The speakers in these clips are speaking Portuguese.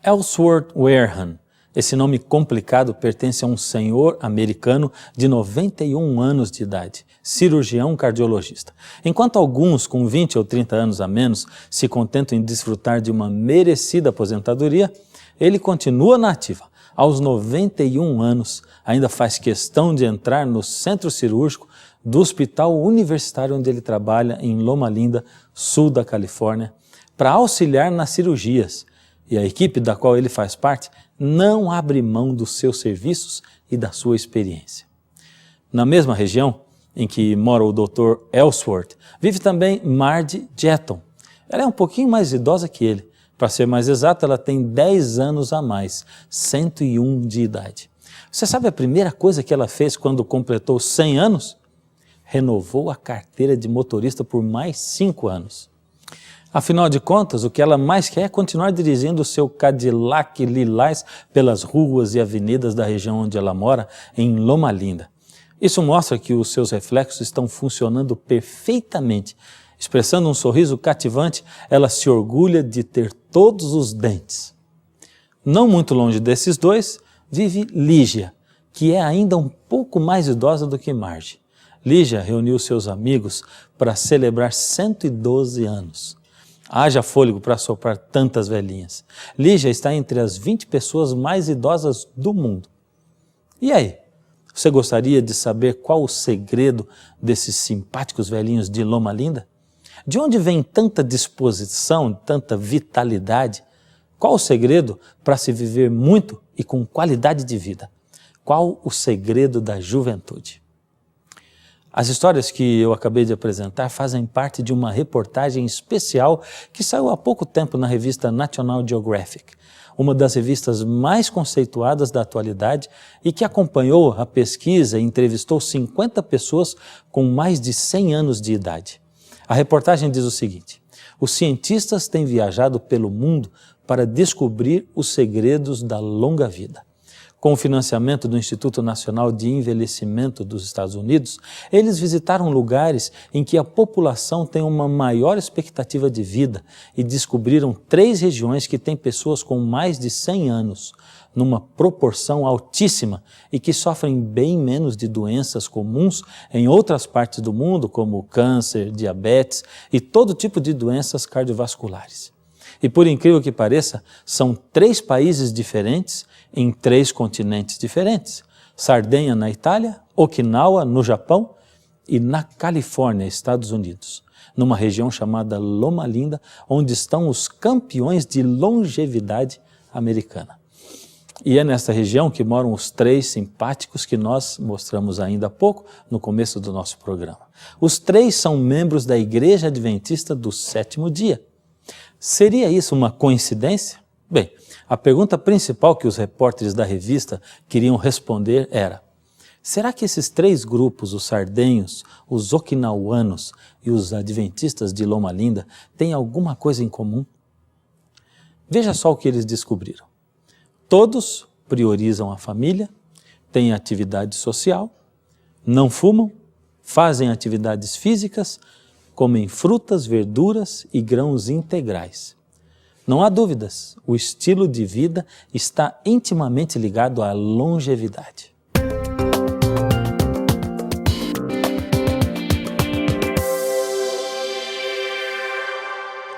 Ellsworth Wareham. Esse nome complicado pertence a um senhor americano de 91 anos de idade, cirurgião cardiologista. Enquanto alguns com 20 ou 30 anos a menos se contentam em desfrutar de uma merecida aposentadoria, ele continua na ativa. Aos 91 anos, ainda faz questão de entrar no centro cirúrgico do hospital universitário onde ele trabalha em Loma Linda, sul da Califórnia, para auxiliar nas cirurgias. E a equipe da qual ele faz parte não abre mão dos seus serviços e da sua experiência. Na mesma região em que mora o Dr. Ellsworth, vive também Margie Jetton. Ela é um pouquinho mais idosa que ele. Para ser mais exato, ela tem 10 anos a mais, 101 de idade. Você sabe a primeira coisa que ela fez quando completou 100 anos? Renovou a carteira de motorista por mais 5 anos. Afinal de contas, o que ela mais quer é continuar dirigindo o seu Cadillac lilás pelas ruas e avenidas da região onde ela mora, em Loma Linda. Isso mostra que os seus reflexos estão funcionando perfeitamente. Expressando um sorriso cativante, ela se orgulha de ter todos os dentes. Não muito longe desses dois, vive Lígia, que é ainda um pouco mais idosa do que Margie. Lígia reuniu seus amigos para celebrar 112 anos. Haja fôlego para soprar tantas velhinhas. Lígia está entre as 20 pessoas mais idosas do mundo. E aí? Você gostaria de saber qual o segredo desses simpáticos velhinhos de Loma Linda? De onde vem tanta disposição, tanta vitalidade? Qual o segredo para se viver muito e com qualidade de vida? Qual o segredo da juventude? As histórias que eu acabei de apresentar fazem parte de uma reportagem especial que saiu há pouco tempo na revista National Geographic, uma das revistas mais conceituadas da atualidade e que acompanhou a pesquisa e entrevistou 50 pessoas com mais de 100 anos de idade. A reportagem diz o seguinte: os cientistas têm viajado pelo mundo para descobrir os segredos da longa vida. Com o financiamento do Instituto Nacional de Envelhecimento dos Estados Unidos, eles visitaram lugares em que a população tem uma maior expectativa de vida e descobriram 3 regiões que têm pessoas com mais de 100 anos, numa proporção altíssima e que sofrem bem menos de doenças comuns em outras partes do mundo, como câncer, diabetes e todo tipo de doenças cardiovasculares. E por incrível que pareça, são 3 países diferentes em 3 continentes diferentes. Sardenha na Itália, Okinawa no Japão e na Califórnia, Estados Unidos, numa região chamada Loma Linda, onde estão os campeões de longevidade americana. E é nesta região que moram os 3 simpáticos que nós mostramos ainda há pouco, no começo do nosso programa. Os 3 são membros da Igreja Adventista do 7º dia. Seria isso uma coincidência? Bem, a pergunta principal que os repórteres da revista queriam responder era: será que esses 3 grupos, os sardenhos, os okinauanos e os adventistas de Loma Linda, têm alguma coisa em comum? Veja só o que eles descobriram. Todos priorizam a família, têm atividade social, não fumam, fazem atividades físicas, comem frutas, verduras e grãos integrais. Não há dúvidas, o estilo de vida está intimamente ligado à longevidade.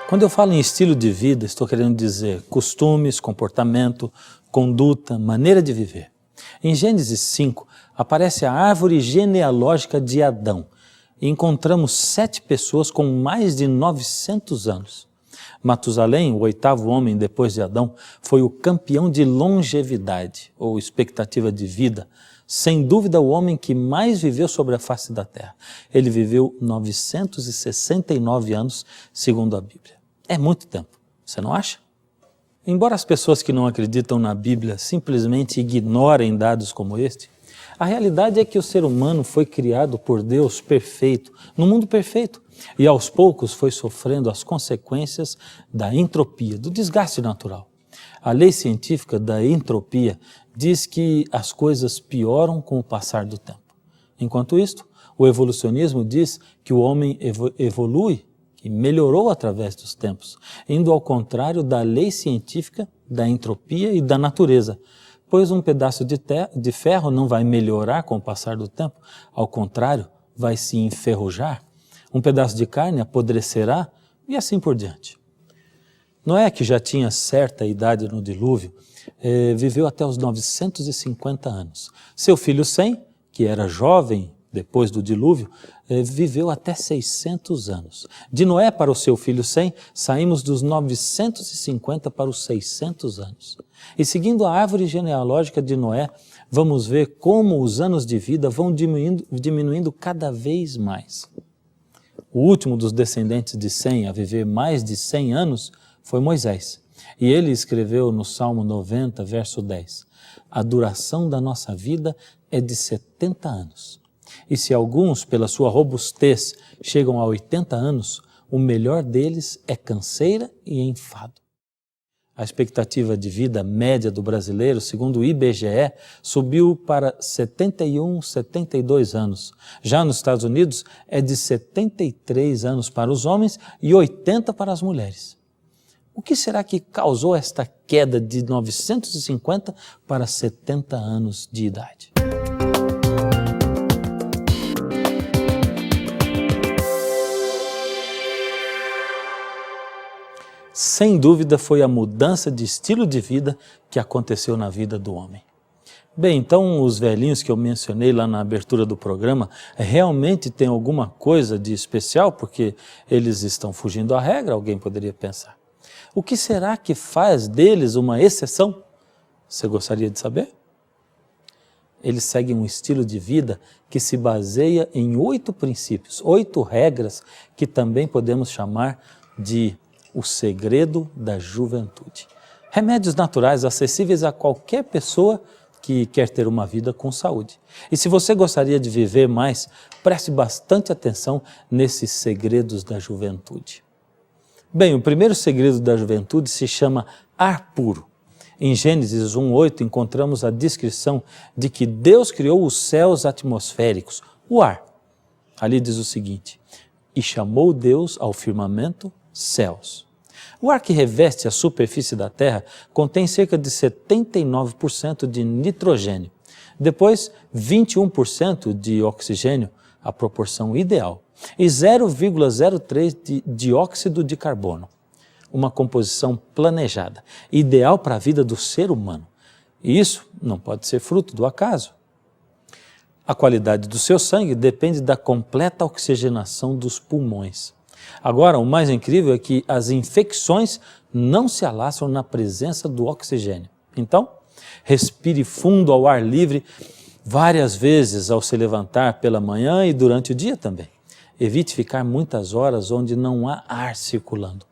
Quando eu falo em estilo de vida, estou querendo dizer costumes, comportamento, conduta, maneira de viver. Em Gênesis 5, aparece a árvore genealógica de Adão e encontramos 7 pessoas com mais de 900 anos. Matusalém, o 8º homem depois de Adão, foi o campeão de longevidade, ou expectativa de vida, sem dúvida o homem que mais viveu sobre a face da terra. Ele viveu 969 anos, segundo a Bíblia. É muito tempo, você não acha? Embora as pessoas que não acreditam na Bíblia simplesmente ignorem dados como este, a realidade é que o ser humano foi criado por Deus perfeito, no mundo perfeito, e aos poucos foi sofrendo as consequências da entropia, do desgaste natural. A lei científica da entropia diz que as coisas pioram com o passar do tempo. Enquanto isto, o evolucionismo diz que o homem evolui, que melhorou através dos tempos, indo ao contrário da lei científica, da entropia e da natureza, pois um pedaço de ferro não vai melhorar com o passar do tempo, ao contrário, vai se enferrujar, um pedaço de carne apodrecerá e assim por diante. Noé, que já tinha certa idade no dilúvio, viveu até os 950 anos. Seu filho Sem, que era jovem depois do dilúvio, viveu até 600 anos. De Noé para o seu filho Sem, saímos dos 950 para os 600 anos. E seguindo a árvore genealógica de Noé, vamos ver como os anos de vida vão diminuindo cada vez mais. O último dos descendentes de Sem a viver mais de 100 anos foi Moisés. E ele escreveu no Salmo 90, verso 10, a duração da nossa vida é de 70 anos. E se alguns, pela sua robustez, chegam a 80 anos, o melhor deles é canseira e enfado. A expectativa de vida média do brasileiro, segundo o IBGE, subiu para 71, 72 anos. Já nos Estados Unidos, é de 73 anos para os homens e 80 para as mulheres. O que será que causou esta queda de 950 para 70 anos de idade? Sem dúvida foi a mudança de estilo de vida que aconteceu na vida do homem. Bem, então os velhinhos que eu mencionei lá na abertura do programa realmente têm alguma coisa de especial porque eles estão fugindo à regra, alguém poderia pensar. O que será que faz deles uma exceção? Você gostaria de saber? Eles seguem um estilo de vida que se baseia em 8 princípios, 8 regras que também podemos chamar de o segredo da juventude. Remédios naturais acessíveis a qualquer pessoa que quer ter uma vida com saúde. E se você gostaria de viver mais, preste bastante atenção nesses segredos da juventude. Bem, o primeiro segredo da juventude se chama ar puro. Em Gênesis 1:8 encontramos a descrição de que Deus criou os céus atmosféricos, o ar. Ali diz o seguinte, e chamou Deus ao firmamento céus. O ar que reveste a superfície da Terra contém cerca de 79% de nitrogênio, depois 21% de oxigênio, a proporção ideal, e 0,03 de dióxido de carbono, uma composição planejada, ideal para a vida do ser humano. E isso não pode ser fruto do acaso. A qualidade do seu sangue depende da completa oxigenação dos pulmões. Agora, o mais incrível é que as infecções não se alastram na presença do oxigênio. Então, respire fundo ao ar livre várias vezes ao se levantar pela manhã e durante o dia também. Evite ficar muitas horas onde não há ar circulando.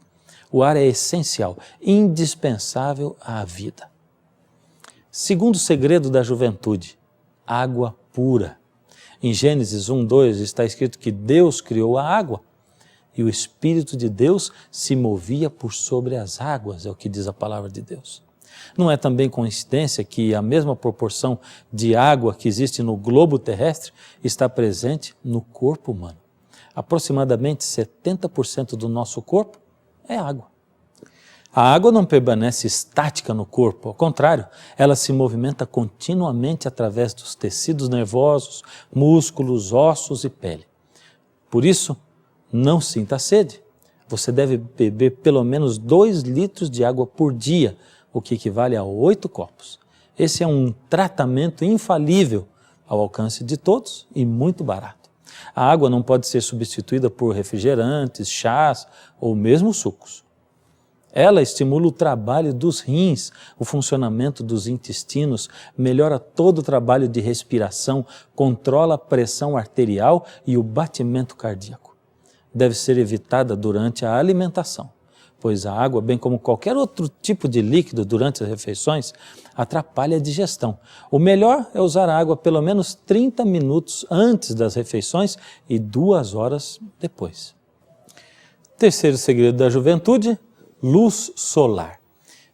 O ar é essencial, indispensável à vida. Segundo segredo da juventude, água pura. Em Gênesis 1:2 está escrito que Deus criou a água e o Espírito de Deus se movia por sobre as águas, é o que diz a palavra de Deus. Não é também coincidência que a mesma proporção de água que existe no globo terrestre está presente no corpo humano. Aproximadamente 70% do nosso corpo é água. A água não permanece estática no corpo, ao contrário, ela se movimenta continuamente através dos tecidos nervosos, músculos, ossos e pele. Por isso, não sinta sede. Você deve beber pelo menos 2 litros de água por dia, o que equivale a 8 copos. Esse é um tratamento infalível ao alcance de todos e muito barato. A água não pode ser substituída por refrigerantes, chás ou mesmo sucos. Ela estimula o trabalho dos rins, o funcionamento dos intestinos, melhora todo o trabalho de respiração, controla a pressão arterial e o batimento cardíaco. Deve ser evitada durante a alimentação, pois a água, bem como qualquer outro tipo de líquido durante as refeições, atrapalha a digestão. O melhor é usar a água pelo menos 30 minutos antes das refeições e 2 horas depois. Terceiro segredo da juventude, luz solar.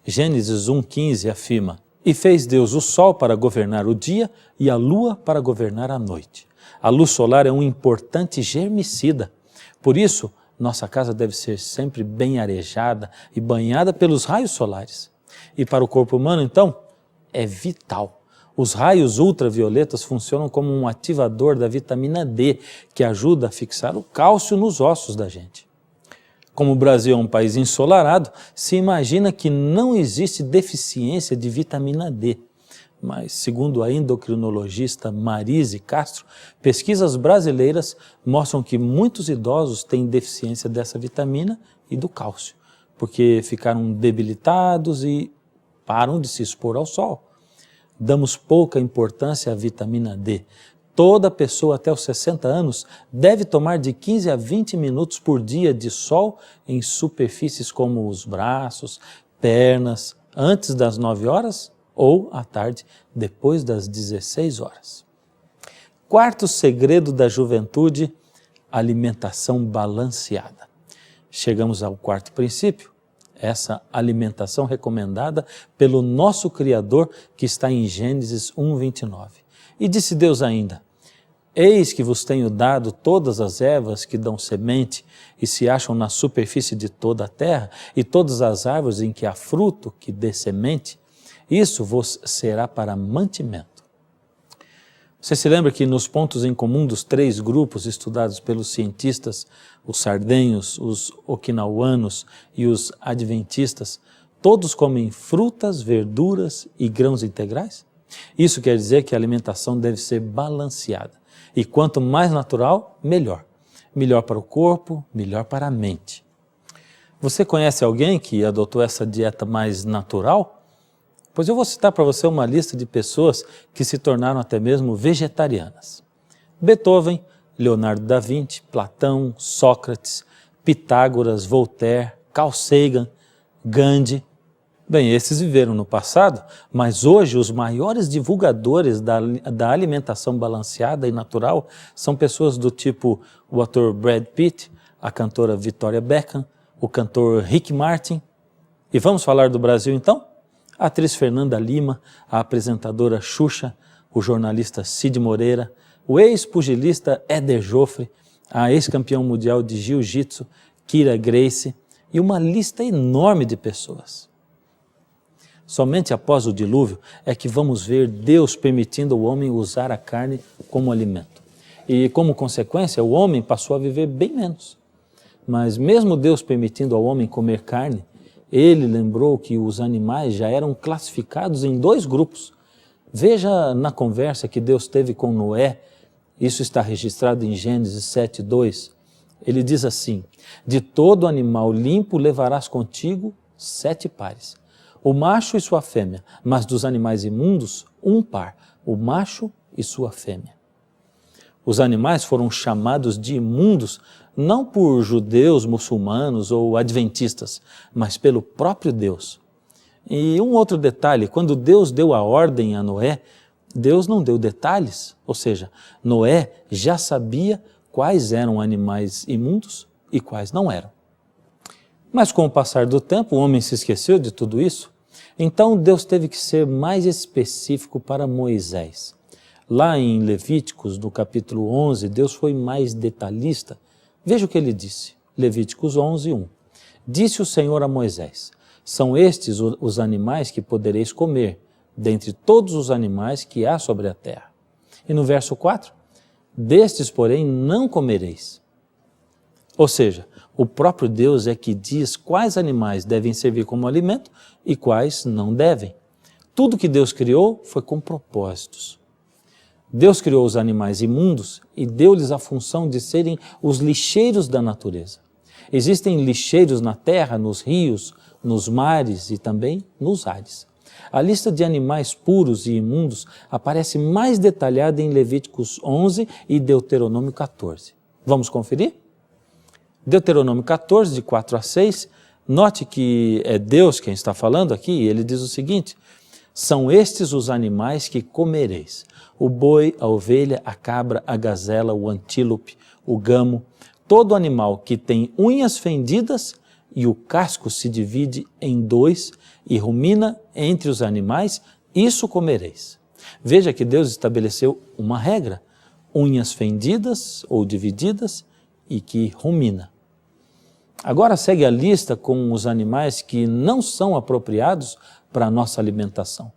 Gênesis 1:15 afirma, e fez Deus o sol para governar o dia e a lua para governar a noite. A luz solar é um importante germicida. Por isso, Nossa casa deve ser sempre bem arejada e banhada pelos raios solares. E para o corpo humano, então, é vital. Os raios ultravioletas funcionam como um ativador da vitamina D, que ajuda a fixar o cálcio nos ossos da gente. Como o Brasil é um país ensolarado, se imagina que não existe deficiência de vitamina D. Mas, segundo a endocrinologista Marise Castro, pesquisas brasileiras mostram que muitos idosos têm deficiência dessa vitamina e do cálcio, porque ficaram debilitados e param de se expor ao sol. Damos pouca importância à vitamina D. Toda pessoa até os 60 anos deve tomar de 15 a 20 minutos por dia de sol em superfícies como os braços, pernas, antes das 9 horas ou à tarde, depois das 16 horas. Quarto segredo da juventude, alimentação balanceada. Chegamos ao quarto princípio, essa alimentação recomendada pelo nosso Criador, que está em Gênesis 1:29. E disse Deus ainda: eis que vos tenho dado todas as ervas que dão semente e se acham na superfície de toda a terra, e todas as árvores em que há fruto que dê semente, isso vos será para mantimento. Você se lembra que nos pontos em comum dos 3 grupos estudados pelos cientistas, os sardenhos, os okinauanos e os adventistas, todos comem frutas, verduras e grãos integrais? Isso quer dizer que a alimentação deve ser balanceada. E quanto mais natural, melhor. Melhor para o corpo, melhor para a mente. Você conhece alguém que adotou essa dieta mais natural? Pois eu vou citar para você uma lista de pessoas que se tornaram até mesmo vegetarianas. Beethoven, Leonardo da Vinci, Platão, Sócrates, Pitágoras, Voltaire, Carl Sagan, Gandhi. Bem, esses viveram no passado, mas hoje os maiores divulgadores da alimentação balanceada e natural são pessoas do tipo o ator Brad Pitt, a cantora Victoria Beckham, o cantor Rick Martin. E vamos falar do Brasil então? A atriz Fernanda Lima, a apresentadora Xuxa, o jornalista Cid Moreira, o ex-pugilista Éder Joffre, a ex-campeão mundial de jiu-jitsu Kira Gracie e uma lista enorme de pessoas. Somente após o dilúvio é que vamos ver Deus permitindo ao homem usar a carne como alimento. E como consequência, o homem passou a viver bem menos. Mas mesmo Deus permitindo ao homem comer carne, ele lembrou que os animais já eram classificados em 2 grupos. Veja na conversa que Deus teve com Noé, isso está registrado em Gênesis 7:2. Ele diz assim: de todo animal limpo levarás contigo 7 pares, o macho e sua fêmea, mas dos animais imundos, 1 par, o macho e sua fêmea. Os animais foram chamados de imundos não por judeus, muçulmanos ou adventistas, mas pelo próprio Deus. E um outro detalhe, quando Deus deu a ordem a Noé, Deus não deu detalhes, ou seja, Noé já sabia quais eram animais imundos e quais não eram. Mas com o passar do tempo, o homem se esqueceu de tudo isso, então Deus teve que ser mais específico para Moisés. Lá em Levíticos, no capítulo 11, Deus foi mais detalhista. Veja o que ele disse, Levíticos 11:1. Disse o Senhor a Moisés: são estes os animais que podereis comer, dentre todos os animais que há sobre a terra. E no verso 4, destes, porém, não comereis. Ou seja, o próprio Deus é que diz quais animais devem servir como alimento e quais não devem. Tudo que Deus criou foi com propósitos. Deus criou os animais imundos e deu-lhes a função de serem os lixeiros da natureza. Existem lixeiros na terra, nos rios, nos mares e também nos ares. A lista de animais puros e imundos aparece mais detalhada em Levíticos 11 e Deuteronômio 14. Vamos conferir? Deuteronômio 14, de 4 a 6, note que é Deus quem está falando aqui, ele diz o seguinte: são estes os animais que comereis: o boi, a ovelha, a cabra, a gazela, o antílope, o gamo, todo animal que tem unhas fendidas e o casco se divide em 2 e rumina entre os animais, isso comereis. Veja que Deus estabeleceu uma regra: unhas fendidas ou divididas e que rumina. Agora segue a lista com os animais que não são apropriados para a nossa alimentação.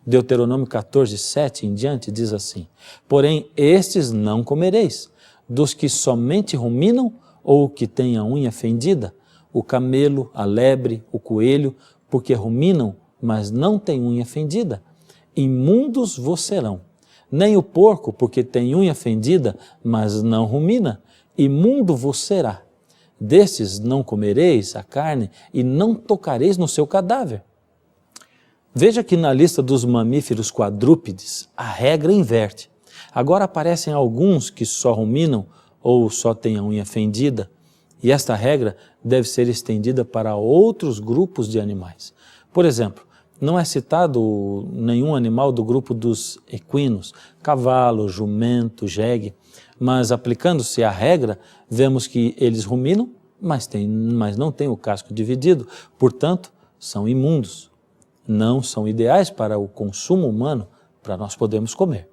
Deuteronômio 14, 7 em diante diz assim: porém estes não comereis, dos que somente ruminam ou que têm a unha fendida, o camelo, a lebre, o coelho, porque ruminam, mas não têm unha fendida. Imundos vos serão. Nem o porco, porque tem unha fendida, mas não rumina, imundo vos será. Destes não comereis a carne e não tocareis no seu cadáver. Veja que na lista dos mamíferos quadrúpedes, a regra inverte. Agora aparecem alguns que só ruminam ou só têm a unha fendida, e esta regra deve ser estendida para outros grupos de animais. Por exemplo, não é citado nenhum animal do grupo dos equinos, cavalo, jumento, jegue, mas aplicando-se a regra, vemos que eles ruminam, mas não têm o casco dividido, portanto, são imundos. Não são ideais para o consumo humano, para nós podermos comer.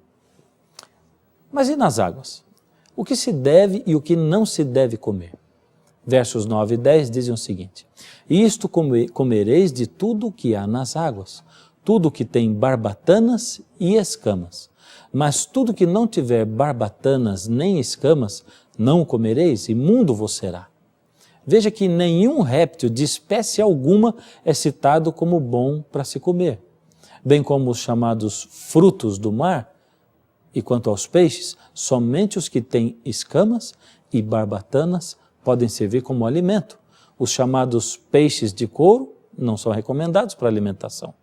Mas e nas águas? O que se deve e o que não se deve comer? Versos 9 e 10 dizem o seguinte: isto comereis de tudo o que há nas águas, tudo que tem barbatanas e escamas. Mas tudo que não tiver barbatanas nem escamas, não o comereis, imundo vos será. Veja que nenhum réptil de espécie alguma é citado como bom para se comer, bem como os chamados frutos do mar. E quanto aos peixes, somente os que têm escamas e barbatanas podem servir como alimento. Os chamados peixes de couro não são recomendados para alimentação.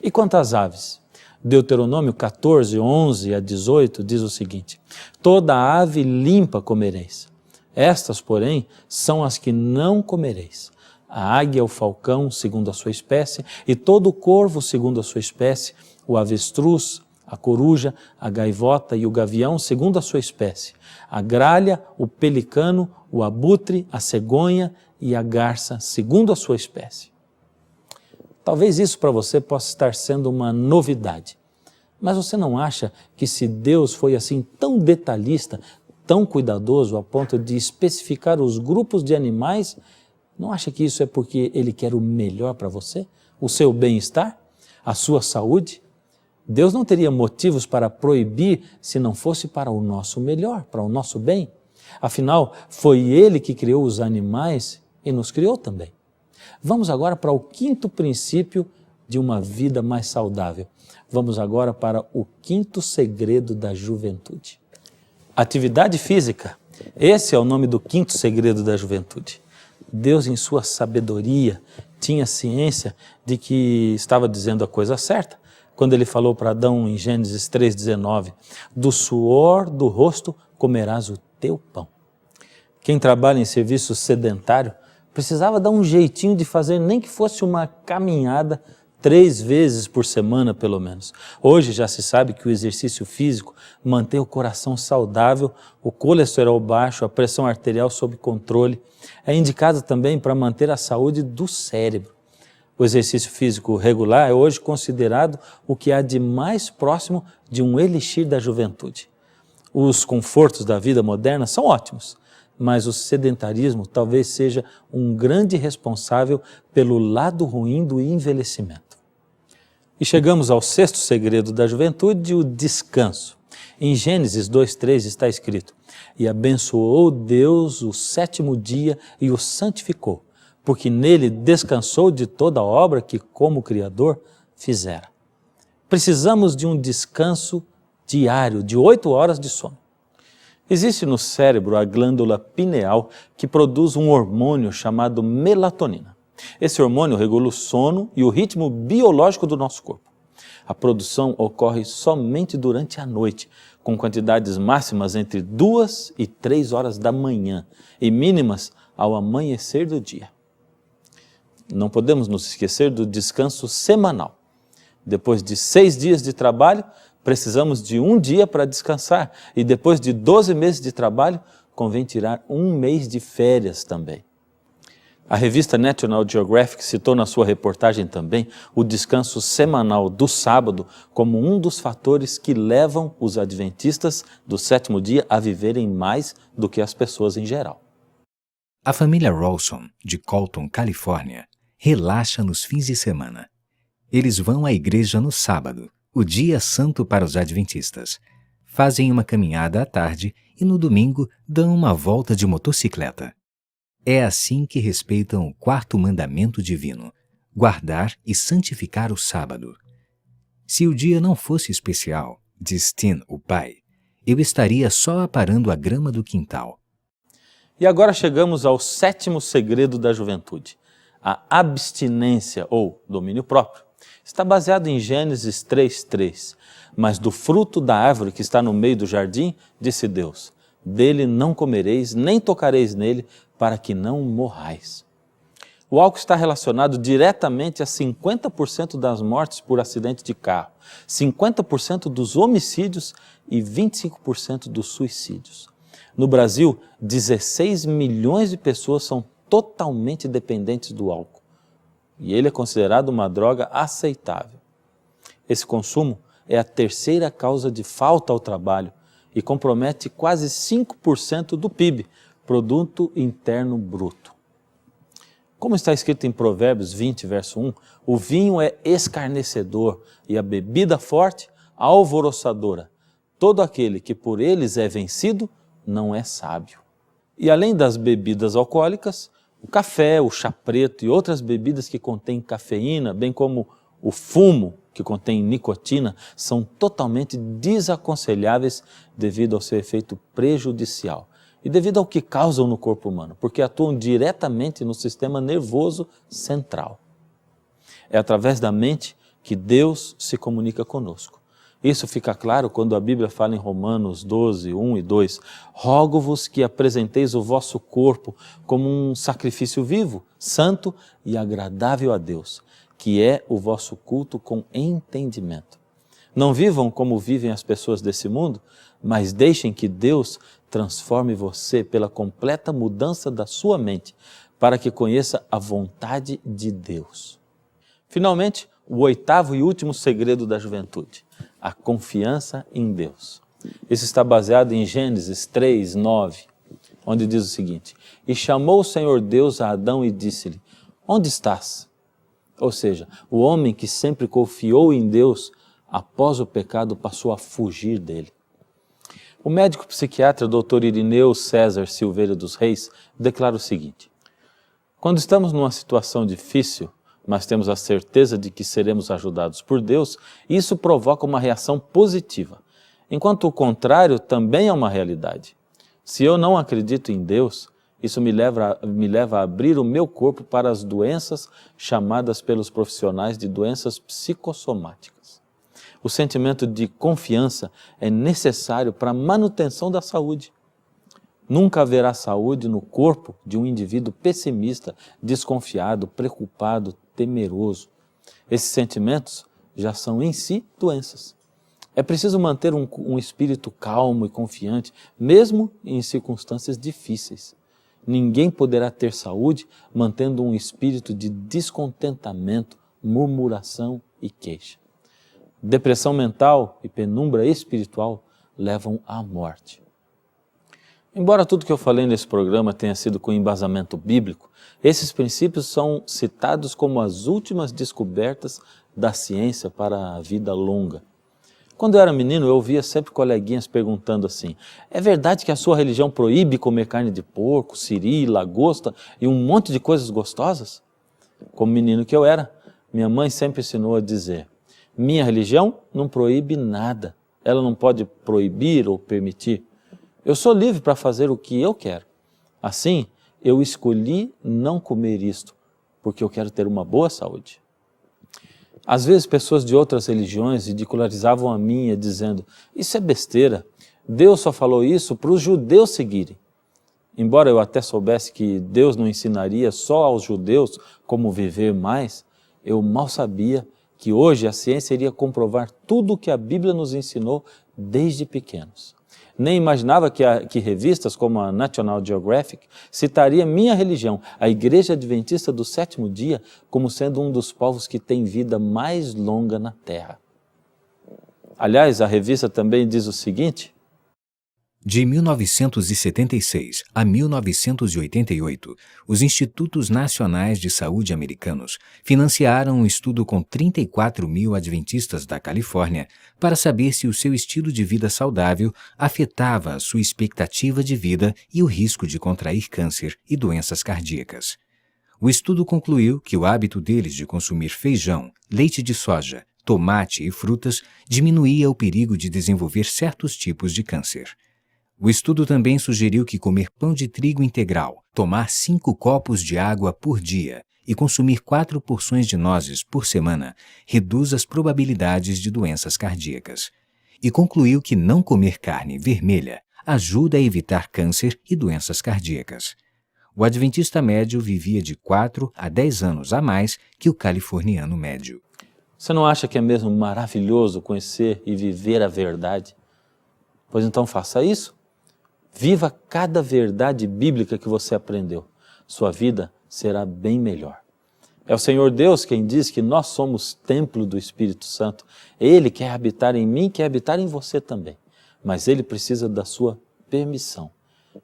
E quanto às aves? Deuteronômio 14, 11 a 18 diz o seguinte: toda ave limpa comereis. Estas, porém, são as que não comereis: a águia, o falcão, segundo a sua espécie, e todo o corvo, segundo a sua espécie, o avestruz, a coruja, a gaivota e o gavião, segundo a sua espécie, a gralha, o pelicano, o abutre, a cegonha e a garça, segundo a sua espécie. Talvez isso para você possa estar sendo uma novidade, mas você não acha que se Deus foi assim tão detalhista, tão cuidadoso a ponto de especificar os grupos de animais, não acha que isso é porque Ele quer o melhor para você? O seu bem-estar? A sua saúde? Deus não teria motivos para proibir se não fosse para o nosso melhor, para o nosso bem. Afinal, foi Ele que criou os animais e nos criou também. Vamos agora para o quinto princípio de uma vida mais saudável. Vamos agora para o quinto segredo da juventude. Atividade física. Esse é o nome do quinto segredo da juventude. Deus, em sua sabedoria, tinha ciência de que estava dizendo a coisa certa, quando Ele falou para Adão em Gênesis 3,19, do suor do rosto comerás o teu pão. Quem trabalha em serviço sedentário precisava dar um jeitinho de fazer nem que fosse uma caminhada 3 vezes por semana, pelo menos. Hoje já se sabe que o exercício físico mantém o coração saudável, o colesterol baixo, a pressão arterial sob controle. É indicado também para manter a saúde do cérebro. O exercício físico regular é hoje considerado o que há de mais próximo de um elixir da juventude. Os confortos da vida moderna são ótimos, mas o sedentarismo talvez seja um grande responsável pelo lado ruim do envelhecimento. E chegamos ao sexto segredo da juventude, o descanso. Em Gênesis 2,3 está escrito: e abençoou Deus o 7º dia e o santificou, porque nele descansou de toda a obra que, como Criador, fizera. Precisamos de um descanso diário, de 8 horas de sono. Existe no cérebro a glândula pineal que produz um hormônio chamado melatonina. Esse hormônio regula o sono e o ritmo biológico do nosso corpo. A produção ocorre somente durante a noite, com quantidades máximas entre 2 e 3 horas da manhã e mínimas ao amanhecer do dia. Não podemos nos esquecer do descanso semanal. Depois de 6 dias de trabalho, precisamos de 1 dia para descansar, e depois de 12 meses de trabalho, convém tirar 1 mês de férias também. A revista National Geographic citou na sua reportagem também o descanso semanal do sábado como um dos fatores que levam os adventistas do 7º dia a viverem mais do que as pessoas em geral. A família Rawson, de Colton, Califórnia, relaxa nos fins de semana. Eles vão à igreja no sábado, o dia santo para os adventistas. Fazem uma caminhada à tarde e no domingo dão uma volta de motocicleta. É assim que respeitam o quarto mandamento divino: guardar e santificar o sábado. Se o dia não fosse especial, diz Tim, o pai, eu estaria só aparando a grama do quintal. E agora chegamos ao 7º segredo da juventude, a abstinência ou domínio próprio. Está baseado em Gênesis 3:3. Mas do fruto da árvore que está no meio do jardim, disse Deus, dele não comereis, nem tocareis nele, para que não morrais. O álcool está relacionado diretamente a 50% das mortes por acidente de carro, 50% dos homicídios e 25% dos suicídios. No Brasil, 16 milhões de pessoas são totalmente dependentes do álcool. E ele é considerado uma droga aceitável. Esse consumo é a 3ª causa de falta ao trabalho e compromete quase 5% do PIB, Produto Interno Bruto. Como está escrito em Provérbios 20, verso 1, o vinho é escarnecedor e a bebida forte, alvoroçadora. Todo aquele que por eles é vencido, não é sábio. E além das bebidas alcoólicas, o café, o chá preto e outras bebidas que contêm cafeína, bem como o fumo, que contém nicotina, são totalmente desaconselháveis devido ao seu efeito prejudicial e devido ao que causam no corpo humano, porque atuam diretamente no sistema nervoso central. É através da mente que Deus se comunica conosco. Isso fica claro quando a Bíblia fala em Romanos 12, 1 e 2. Rogo-vos que apresenteis o vosso corpo como um sacrifício vivo, santo e agradável a Deus, que é o vosso culto com entendimento. Não vivam como vivem as pessoas desse mundo, mas deixem que Deus transforme você pela completa mudança da sua mente, para que conheça a vontade de Deus. Finalmente, o 8º e último segredo da juventude, a confiança em Deus. Isso está baseado em Gênesis 3, 9, onde diz o seguinte, e chamou o Senhor Deus a Adão e disse-lhe, onde estás? Ou seja, o homem que sempre confiou em Deus, após o pecado, passou a fugir dele. O médico psiquiatra Dr. Irineu César Silveira dos Reis declara o seguinte, quando estamos numa situação difícil, mas temos a certeza de que seremos ajudados por Deus, isso provoca uma reação positiva, enquanto o contrário também é uma realidade. Se eu não acredito em Deus, isso me leva a abrir o meu corpo para as doenças chamadas pelos profissionais de doenças psicossomáticas. O sentimento de confiança é necessário para a manutenção da saúde. Nunca haverá saúde no corpo de um indivíduo pessimista, desconfiado, preocupado, temeroso. Esses sentimentos já são em si doenças. É preciso manter um espírito calmo e confiante, mesmo em circunstâncias difíceis. Ninguém poderá ter saúde mantendo um espírito de descontentamento, murmuração e queixa. Depressão mental e penumbra espiritual levam à morte. Embora tudo que eu falei nesse programa tenha sido com embasamento bíblico, esses princípios são citados como as últimas descobertas da ciência para a vida longa. Quando eu era menino, eu ouvia sempre coleguinhas perguntando assim, é verdade que a sua religião proíbe comer carne de porco, siri, lagosta e um monte de coisas gostosas? Como menino que eu era, minha mãe sempre ensinou a dizer, minha religião não proíbe nada, ela não pode proibir ou permitir. Eu sou livre para fazer o que eu quero. Assim, eu escolhi não comer isto, porque eu quero ter uma boa saúde. Às vezes, pessoas de outras religiões ridicularizavam a minha, dizendo, isso é besteira, Deus só falou isso para os judeus seguirem. Embora eu até soubesse que Deus não ensinaria só aos judeus como viver mais, eu mal sabia que hoje a ciência iria comprovar tudo o que a Bíblia nos ensinou desde pequenos. Nem imaginava que revistas como a National Geographic citaria minha religião, a Igreja Adventista do Sétimo Dia, como sendo um dos povos que tem vida mais longa na Terra. Aliás, a revista também diz o seguinte, De 1976 a 1988, os Institutos Nacionais de Saúde americanos financiaram um estudo com 34 mil adventistas da Califórnia para saber se o seu estilo de vida saudável afetava a sua expectativa de vida e o risco de contrair câncer e doenças cardíacas. O estudo concluiu que o hábito deles de consumir feijão, leite de soja, tomate e frutas diminuía o perigo de desenvolver certos tipos de câncer. O estudo também sugeriu que comer pão de trigo integral, tomar 5 copos de água por dia e consumir 4 porções de nozes por semana reduz as probabilidades de doenças cardíacas. E concluiu que não comer carne vermelha ajuda a evitar câncer e doenças cardíacas. O adventista médio vivia de 4 a 10 anos a mais que o californiano médio. Você não acha que é mesmo maravilhoso conhecer e viver a verdade? Pois então faça isso. Viva cada verdade bíblica que você aprendeu. Sua vida será bem melhor. É o Senhor Deus quem diz que nós somos templo do Espírito Santo. Ele quer habitar em mim, quer habitar em você também. Mas Ele precisa da sua permissão.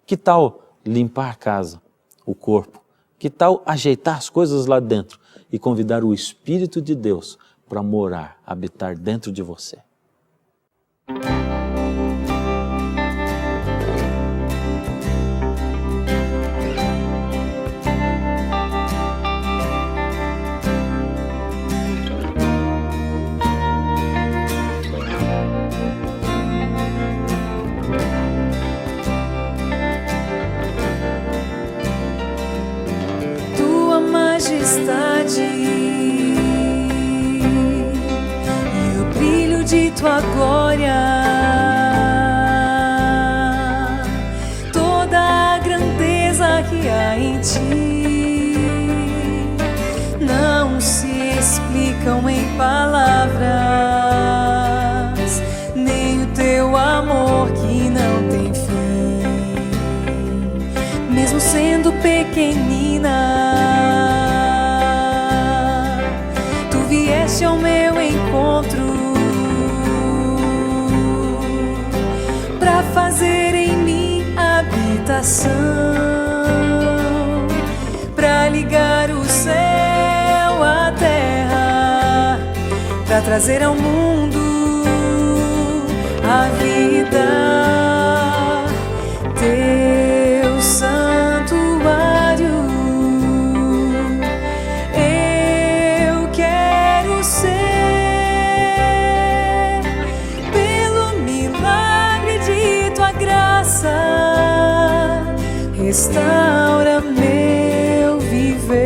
Que tal limpar a casa, o corpo? Que tal ajeitar as coisas lá dentro e convidar o Espírito de Deus para morar, habitar dentro de você? Majestade e o brilho de tua glória, toda a grandeza que há em ti não se explicam em palavras, nem o teu amor que não tem fim. Mesmo sendo pequenina, ao meu encontro para fazer em mim habitação, para ligar o céu à terra, para trazer ao mundo a vida, teu santuário. Restaura meu viver.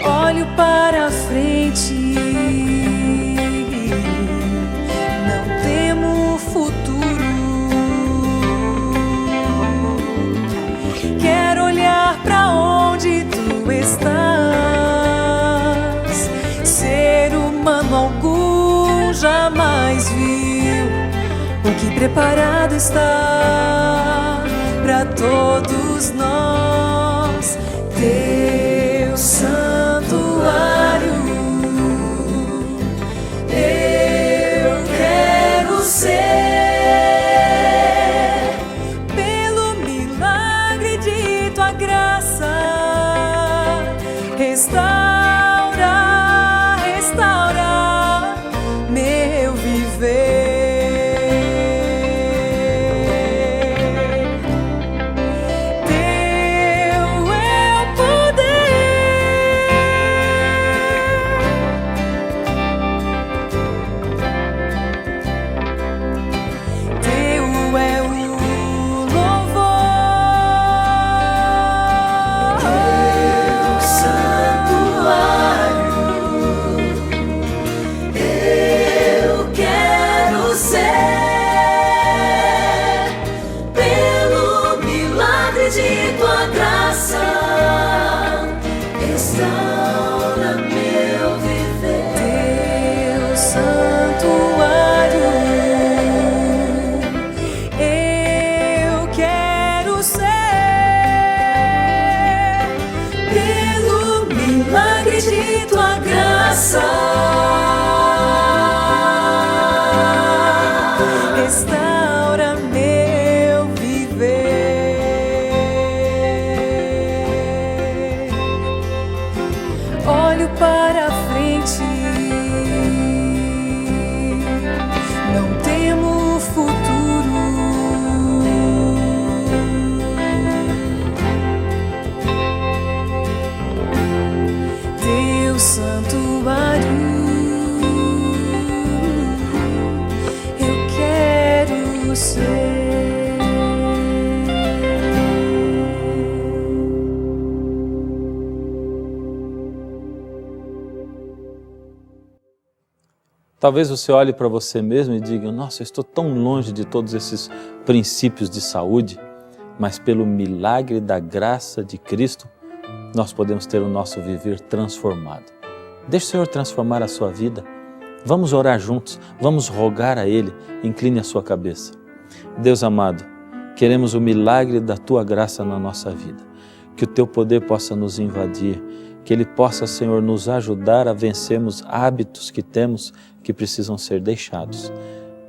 Olho para a frente, não temo o futuro. Quero olhar para onde tu estás. Ser humano algum jamais viu o que preparado está para todos nós, teu santuário. Eu quero ser, pelo milagre de tua graça, restaura, restaura meu viver. De tua graça, para frente. Não temo futuro. Teu santuário eu quero ser. Talvez você olhe para você mesmo e diga, nossa, eu estou tão longe de todos esses princípios de saúde, mas pelo milagre da graça de Cristo, nós podemos ter o nosso viver transformado. Deixe o Senhor transformar a sua vida. Vamos orar juntos, vamos rogar a Ele, incline a sua cabeça. Deus amado, queremos o milagre da Tua graça na nossa vida, que o Teu poder possa nos invadir, que Ele possa, Senhor, nos ajudar a vencermos hábitos que temos que precisam ser deixados,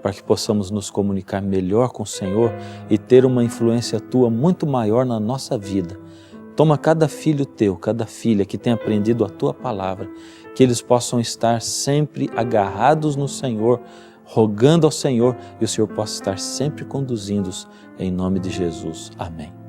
para que possamos nos comunicar melhor com o Senhor e ter uma influência Tua muito maior na nossa vida. Toma cada filho Teu, cada filha que tem aprendido a Tua palavra, que eles possam estar sempre agarrados no Senhor, rogando ao Senhor, e o Senhor possa estar sempre conduzindo-os, em nome de Jesus. Amém.